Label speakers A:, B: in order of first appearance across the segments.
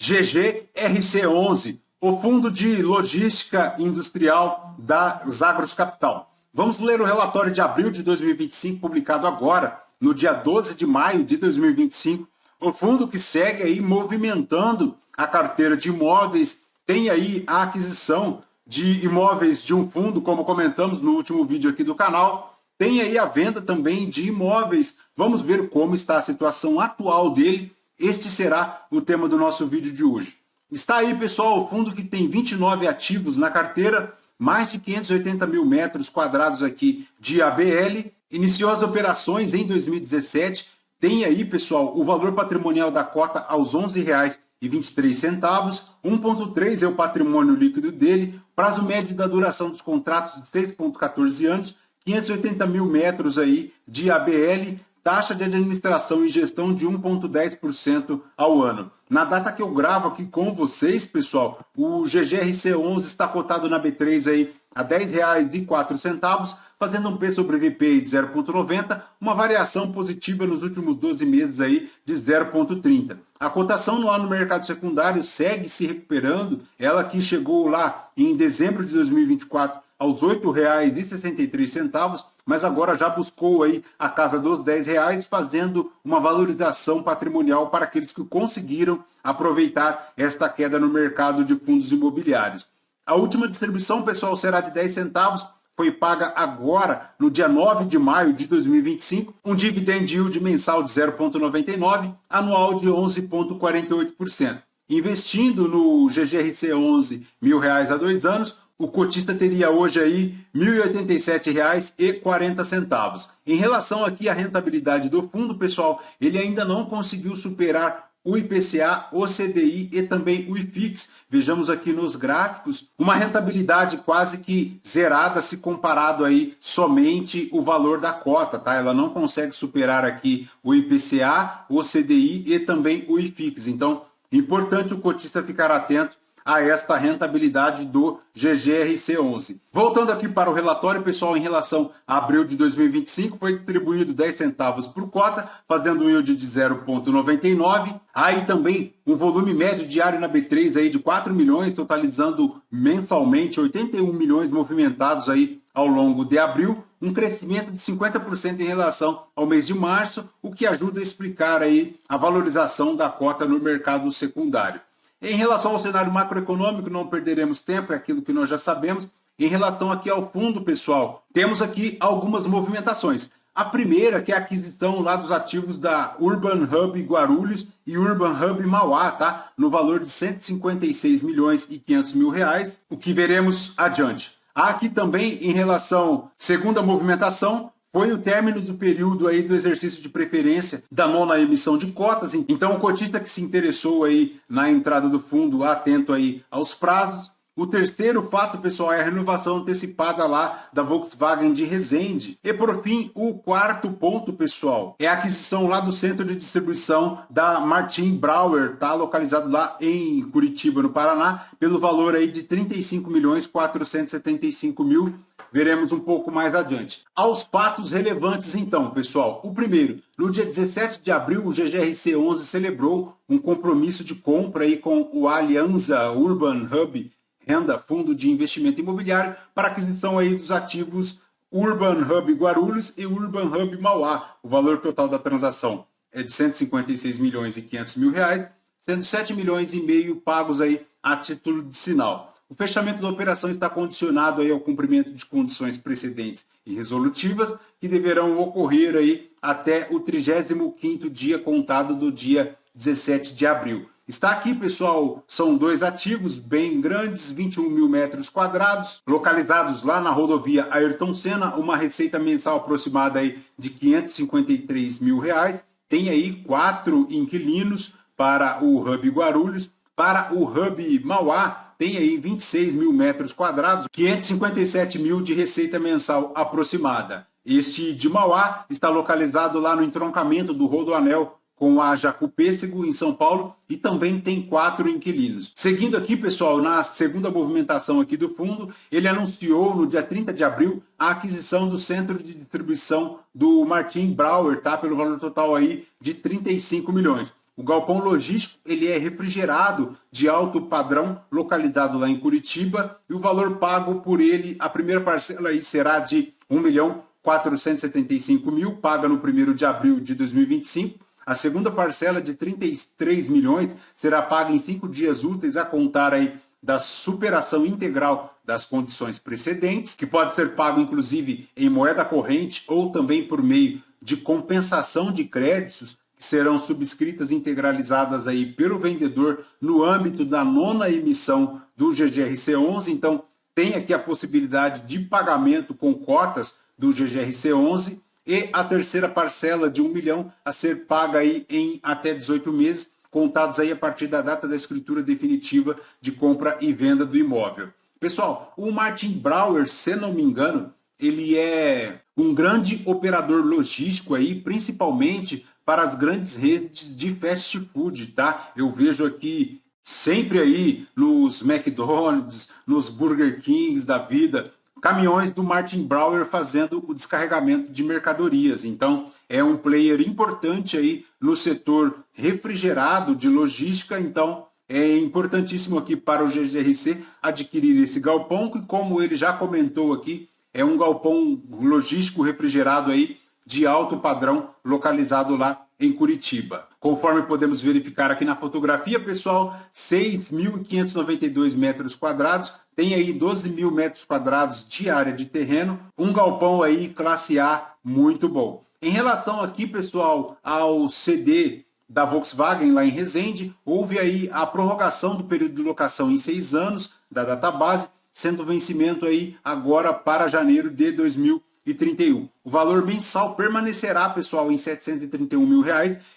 A: GGRC11, o Fundo de Logística Industrial da Zagros Capital. Vamos ler o relatório de abril de 2025, publicado agora, no dia 12 de maio de 2025. O fundo que segue aí movimentando a carteira de imóveis, tem aí a aquisição de imóveis de um fundo, como comentamos no último vídeo aqui do canal, tem aí a venda também de imóveis. Vamos ver como está a situação atual dele. Este será o tema do nosso vídeo de hoje. Está aí, pessoal, o fundo que tem 29 ativos na carteira, mais de 580 mil metros quadrados aqui de ABL, iniciou as operações em 2017, tem aí, pessoal, o valor patrimonial da cota aos R$ 11,23, 1,3 é o patrimônio líquido dele, prazo médio da duração dos contratos de 6,14 anos, 580 mil metros aí de ABL, taxa de administração e gestão de 1,10% ao ano. Na data que eu gravo aqui com vocês, pessoal, o GGRC11 está cotado na B3 aí a R$ 10,04, fazendo um P sobre VP de 0,90, uma variação positiva nos últimos 12 meses aí de 0,30. A cotação no ano no mercado secundário segue se recuperando, ela que chegou lá em dezembro de 2024 aos R$ 8,63, mas agora já buscou aí a casa dos R$ 10, fazendo uma valorização patrimonial para aqueles que conseguiram aproveitar esta queda no mercado de fundos imobiliários. A última distribuição, pessoal, será de 10 centavos, foi paga agora, no dia 9 de maio de 2025, um dividend yield mensal de 0,99, anual de 11,48%. Investindo no GGRC11 R$ 1.000 a 2 anos, o cotista teria hoje aí R$ 1.087,40. Em relação aqui à rentabilidade do fundo, pessoal, ele ainda não conseguiu superar o IPCA, o CDI e também o IFIX. Vejamos aqui nos gráficos, uma rentabilidade quase que zerada se comparado aí somente o valor da cota, tá? Ela não consegue superar aqui o IPCA, o CDI e também o IFIX. Então, importante o cotista ficar atento a esta rentabilidade do GGRC11. Voltando aqui para o relatório, pessoal, em relação a abril de 2025, foi distribuído 10 centavos por cota, fazendo um yield de 0,99. Aí também um volume médio diário na B3 aí de 4 milhões, totalizando mensalmente 81 milhões movimentados aí ao longo de abril, um crescimento de 50% em relação ao mês de março, o que ajuda a explicar aí a valorização da cota no mercado secundário. Em relação ao cenário macroeconômico, não perderemos tempo, é aquilo que nós já sabemos. Em relação aqui ao fundo, pessoal, temos aqui algumas movimentações. A primeira, que é a aquisição lá dos ativos da Urban Hub Guarulhos e Urban Hub Mauá, tá? No valor de 156 milhões e 500 mil reais, o que veremos adiante. Há aqui também, em relação, segunda movimentação, foi o término do período aí do exercício de preferência da 9ª emissão de cotas. Então, o cotista que se interessou aí na entrada do fundo, atento aí aos prazos. O terceiro fato, pessoal, é a renovação antecipada lá da Volkswagen de Resende. E, por fim, o quarto ponto, pessoal, é a aquisição lá do centro de distribuição da Martin Brauer, tá? Localizado lá em Curitiba, no Paraná, pelo valor aí de 35.475.000. Veremos um pouco mais adiante. Aos fatos relevantes, então, pessoal. O primeiro, no dia 17 de abril, o GGRC11 celebrou um compromisso de compra aí com o Alianza Urban Hub Renda, fundo de investimento imobiliário, para aquisição aí dos ativos Urban Hub Guarulhos e Urban Hub Mauá. O valor total da transação é de 156 milhões e 500 mil reais, sendo 7 milhões e meio pagos aí a título de sinal. O fechamento da operação está condicionado aí ao cumprimento de condições precedentes e resolutivas que deverão ocorrer aí até o 35º dia contado do dia 17 de abril. Está aqui, pessoal, são dois ativos bem grandes, 21 mil metros quadrados, localizados lá na rodovia Ayrton Senna, uma receita mensal aproximada aí de 553 mil reais. Tem aí 4 inquilinos para o Hub Guarulhos. Para o Hub Mauá, tem aí 26 mil metros quadrados, 557 mil de receita mensal aproximada. Este de Mauá está localizado lá no entroncamento do Rodoanel com a Jacú-Pêssego, em São Paulo, e também tem 4 inquilinos. Seguindo aqui, pessoal, na segunda movimentação aqui do fundo, ele anunciou no dia 30 de abril a aquisição do centro de distribuição do Martin Brauer, tá? Pelo valor total aí de 35 milhões. O galpão logístico ele é refrigerado de alto padrão, localizado lá em Curitiba, e o valor pago por ele, a primeira parcela aí será de R$ 1.475.000, paga no 1º de abril de 2025. A segunda parcela de 33 milhões será paga em 5 dias úteis a contar aí da superação integral das condições precedentes, que pode ser pago inclusive em moeda corrente ou também por meio de compensação de créditos que serão subscritas e integralizadas aí pelo vendedor no âmbito da 9ª emissão do GGRC11. Então, tem aqui a possibilidade de pagamento com cotas do GGRC11 e a terceira parcela de 1 milhão a ser paga aí em até 18 meses, contados aí a partir da data da escritura definitiva de compra e venda do imóvel. Pessoal, o Martin Brauer, se não me engano, ele é um grande operador logístico aí, principalmente para as grandes redes de fast food, tá? Eu vejo aqui sempre aí nos McDonald's, nos Burger Kings da vida, caminhões do Martin Brauer fazendo o descarregamento de mercadorias. Então, é um player importante aí no setor refrigerado de logística. Então, é importantíssimo aqui para o GGRC adquirir esse galpão, que, como ele já comentou aqui, é um galpão logístico refrigerado aí de alto padrão, localizado lá em Curitiba. Conforme podemos verificar aqui na fotografia, pessoal, 6.592 metros quadrados, tem aí 12.000 metros quadrados de área de terreno, um galpão aí classe A muito bom. Em relação aqui, pessoal, ao CD da Volkswagen lá em Resende, houve aí a prorrogação do período de locação em 6 anos da database, sendo vencimento aí agora para janeiro de 2031. O valor mensal permanecerá, pessoal, em R$ 731 mil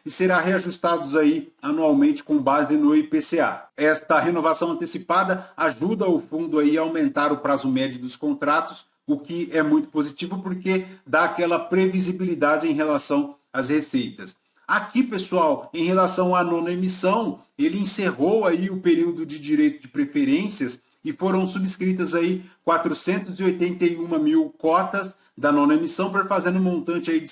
A: e será reajustado aí anualmente com base no IPCA. Esta renovação antecipada ajuda o fundo aí a aumentar o prazo médio dos contratos, o que é muito positivo porque dá aquela previsibilidade em relação às receitas. Aqui, pessoal, em relação à 9ª emissão, ele encerrou aí o período de direito de preferências e foram subscritas aí 481 mil cotas da 9ª emissão, fazendo um montante aí de R$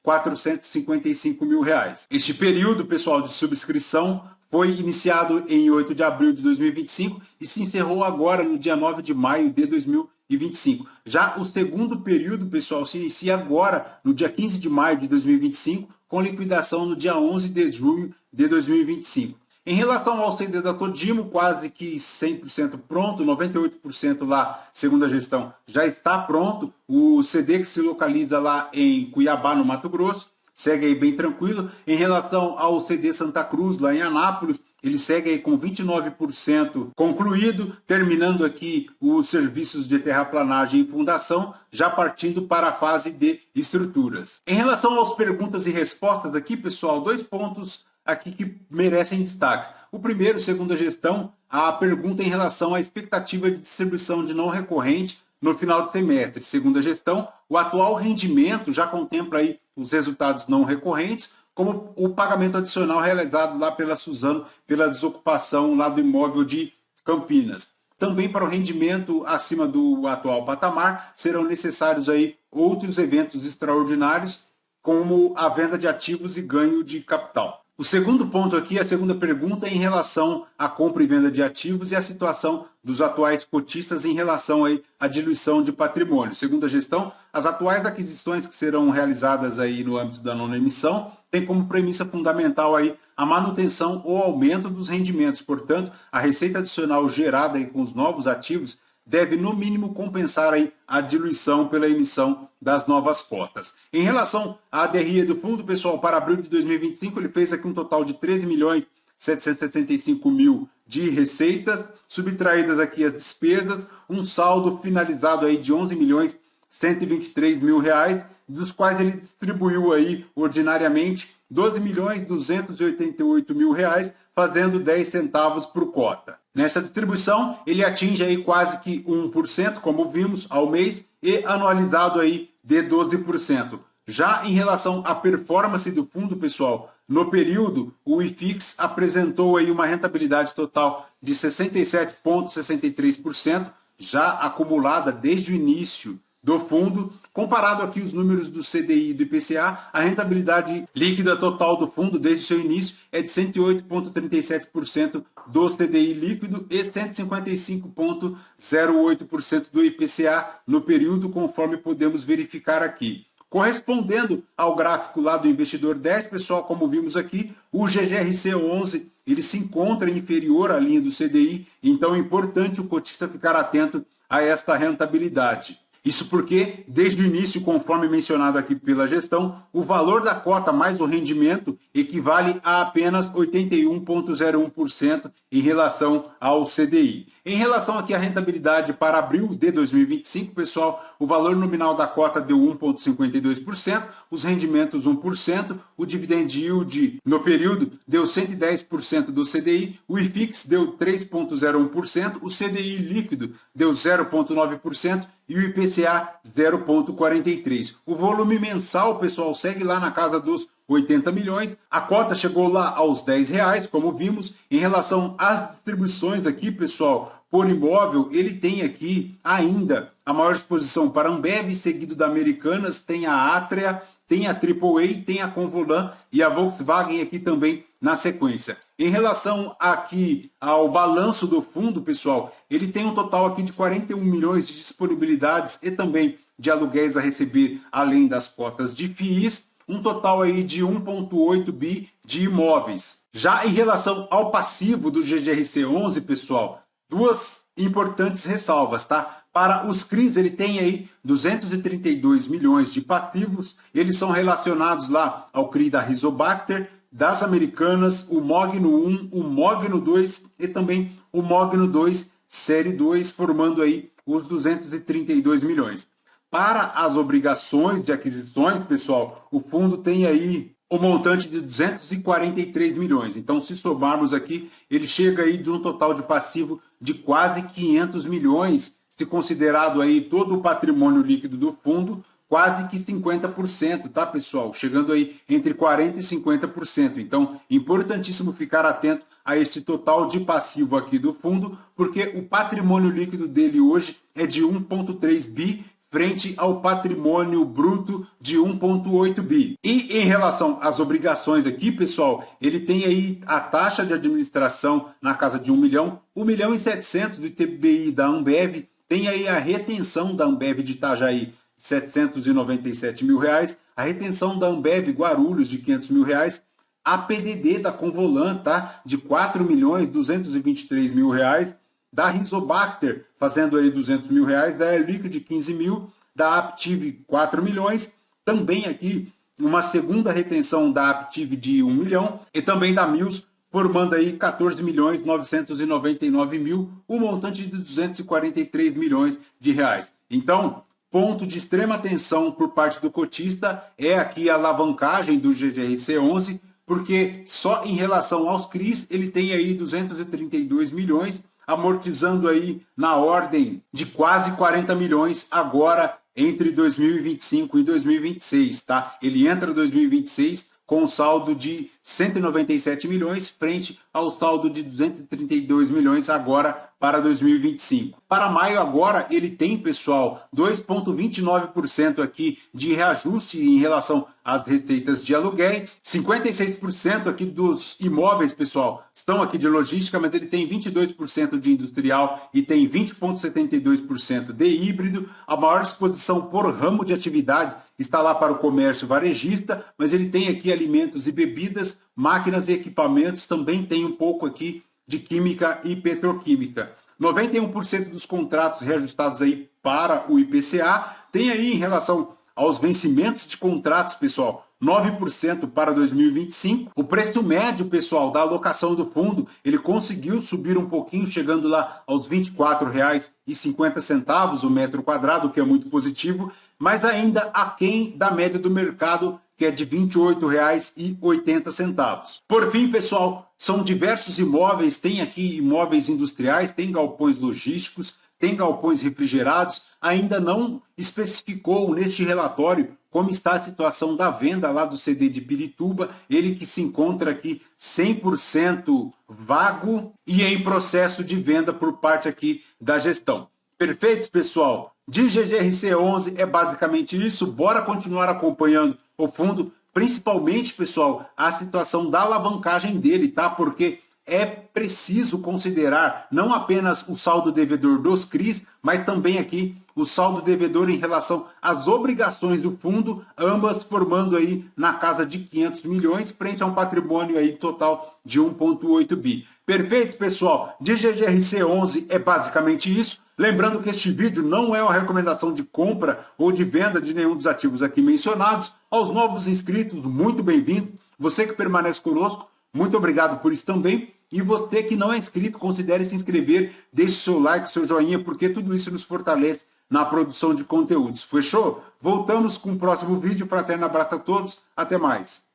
A: 5.455.000. Este período, pessoal, de subscrição foi iniciado em 8 de abril de 2025 e se encerrou agora no dia 9 de maio de 2025. Já o segundo período, pessoal, se inicia agora no dia 15 de maio de 2025, com liquidação no dia 11 de junho de 2025. Em relação ao CD da Todimo, quase que 100% pronto, 98% lá, segundo a gestão, já está pronto. O CD que se localiza lá em Cuiabá, no Mato Grosso, segue aí bem tranquilo. Em relação ao CD Santa Cruz, lá em Anápolis, ele segue aí com 29% concluído, terminando aqui os serviços de terraplanagem e fundação, já partindo para a fase de estruturas. Em relação às perguntas e respostas aqui, pessoal, 2 pontos aqui que merecem destaque. O primeiro, segundo a gestão, a pergunta em relação à expectativa de distribuição de não recorrente no final do semestre. Segundo a gestão, o atual rendimento já contempla aí os resultados não recorrentes, como o pagamento adicional realizado lá pela Suzano, pela desocupação lá do imóvel de Campinas. Também para o rendimento acima do atual patamar, serão necessários aí outros eventos extraordinários, como a venda de ativos e ganho de capital. O segundo ponto aqui, a segunda pergunta, é em relação à compra e venda de ativos e a situação dos atuais cotistas em relação aí à diluição de patrimônio. Segundo a gestão, as atuais aquisições que serão realizadas aí no âmbito da 9ª emissão têm como premissa fundamental aí a manutenção ou aumento dos rendimentos. Portanto, a receita adicional gerada aí com os novos ativos deve, no mínimo, compensar aí a diluição pela emissão das novas cotas. Em relação à DRE do fundo, pessoal, para abril de 2025, ele fez aqui um total de 13.765.000 de receitas, subtraídas aqui as despesas, um saldo finalizado aí de 11.123.000, dos quais ele distribuiu aí ordinariamente 12.288.000, fazendo 10 centavos por cota. Nessa distribuição, ele atinge aí quase que 1%, como vimos, ao mês, e anualizado aí de 12%. Já em relação à performance do fundo, pessoal, no período, o IFIX apresentou aí uma rentabilidade total de 67,63%, já acumulada desde o início do fundo. Comparado aqui os números do CDI e do IPCA, a rentabilidade líquida total do fundo desde o seu início é de 108,37% do CDI líquido e 155,08% do IPCA no período, conforme podemos verificar aqui. Correspondendo ao gráfico lá do investidor 10, pessoal, como vimos aqui, o GGRC11 ele se encontra inferior à linha do CDI, então é importante o cotista ficar atento a esta rentabilidade. Isso porque, desde o início, conforme mencionado aqui pela gestão, o valor da cota mais o rendimento equivale a apenas 81,01% em relação ao CDI. Em relação aqui à rentabilidade para abril de 2025, pessoal, o valor nominal da cota deu 1,52%, os rendimentos 1%, o dividend yield no período deu 110% do CDI, o IFIX deu 3,01%, o CDI líquido deu 0,9% e o IPCA 0,43%. O volume mensal, pessoal, segue lá na casa dos 80 milhões. A cota chegou lá aos R$10, como vimos. Em relação às distribuições aqui, pessoal, por imóvel, ele tem aqui ainda a maior exposição para a Ambev, seguido da Americanas, tem a Atria, tem a AAA, tem a Convolan e a Volkswagen aqui também na sequência. Em relação aqui ao balanço do fundo, pessoal, ele tem um total aqui de 41 milhões de disponibilidades e também de aluguéis a receber, além das cotas de FIIs, um total aí de 1,8 bi de imóveis. Já em relação ao passivo do GGRC11, pessoal, duas importantes ressalvas, tá? Para os CRIs, ele tem aí 232 milhões de passivos, eles são relacionados lá ao CRI da Rizobacter, das Americanas, o Mogno 1, o Mogno 2 e também o Mogno 2 Série 2, formando aí os 232 milhões. Para as obrigações de aquisições, pessoal, o fundo tem aí o montante de 243 milhões. Então, se somarmos aqui, ele chega aí de um total de passivo de quase 500 milhões, se considerado aí todo o patrimônio líquido do fundo, quase que 50%, tá, pessoal? Chegando aí entre 40% e 50%. Então, importantíssimo ficar atento a esse total de passivo aqui do fundo, porque o patrimônio líquido dele hoje é de 1,3 bi, frente ao patrimônio bruto de 1,8 bi. E em relação às obrigações aqui, pessoal, ele tem aí a taxa de administração na casa de 1 milhão, 1.700.000 do ITBI da Ambev, tem aí a retenção da Ambev de Itajaí, 797 mil reais, a retenção da Ambev Guarulhos de 500 mil reais, a PDD da Convolan, tá, de 4.223 mil reais, da Rizobacter, fazendo aí 200 mil reais, da Air Liquide 15 mil, da Aptiv 4 milhões, também aqui uma segunda retenção da Aptiv de 1 milhão e também da Mills, formando aí 14.999.000, um montante de 243 milhões de reais. Então, ponto de extrema atenção por parte do cotista é aqui a alavancagem do GGRC11, porque só em relação aos CRIs ele tem aí 232 milhões, amortizando aí na ordem de quase 40 milhões agora entre 2025 e 2026, tá? Ele entra em 2026 com um saldo de 197 milhões frente ao saldo de 232 milhões agora para 2025. Para maio agora ele tem, pessoal, 2,29% aqui de reajuste em relação às receitas de aluguéis, 56% aqui dos imóveis, pessoal, estão aqui de logística, mas ele tem 22% de industrial e tem 20,72% de híbrido. A maior exposição por ramo de atividade está lá para o comércio varejista, mas ele tem aqui alimentos e bebidas, máquinas e equipamentos, também tem um pouco aqui de química e petroquímica. 91% dos contratos reajustados aí para o IPCA. Tem aí em relação aos vencimentos de contratos, pessoal, 9% para 2025. O preço médio, pessoal, da alocação do fundo, ele conseguiu subir um pouquinho, chegando lá aos R$ 24,50 o metro quadrado, o que é muito positivo, mas ainda aquém da média do mercado, que é de R$ 28,80. Por fim, pessoal, são diversos imóveis, tem aqui imóveis industriais, tem galpões logísticos, tem galpões refrigerados, ainda não especificou neste relatório como está a situação da venda lá do CD de Pirituba, ele que se encontra aqui 100% vago e em processo de venda por parte aqui da gestão. Perfeito, pessoal? De GGRC11 é basicamente isso. Bora continuar acompanhando o fundo, principalmente, pessoal, a situação da alavancagem dele, tá? Porque é preciso considerar não apenas o saldo devedor dos CRIs, mas também aqui o saldo devedor em relação às obrigações do fundo, ambas formando aí na casa de 500 milhões, frente a um patrimônio aí total de 1,8 bi. Perfeito, pessoal? De GGRC11 é basicamente isso. Lembrando que este vídeo não é uma recomendação de compra ou de venda de nenhum dos ativos aqui mencionados. Aos novos inscritos, muito bem-vindo. Você que permanece conosco, muito obrigado por isso também. E você que não é inscrito, considere se inscrever, deixe seu like, seu joinha, porque tudo isso nos fortalece na produção de conteúdos. Fechou? Voltamos com o próximo vídeo. Fraterno abraço a todos. Até mais.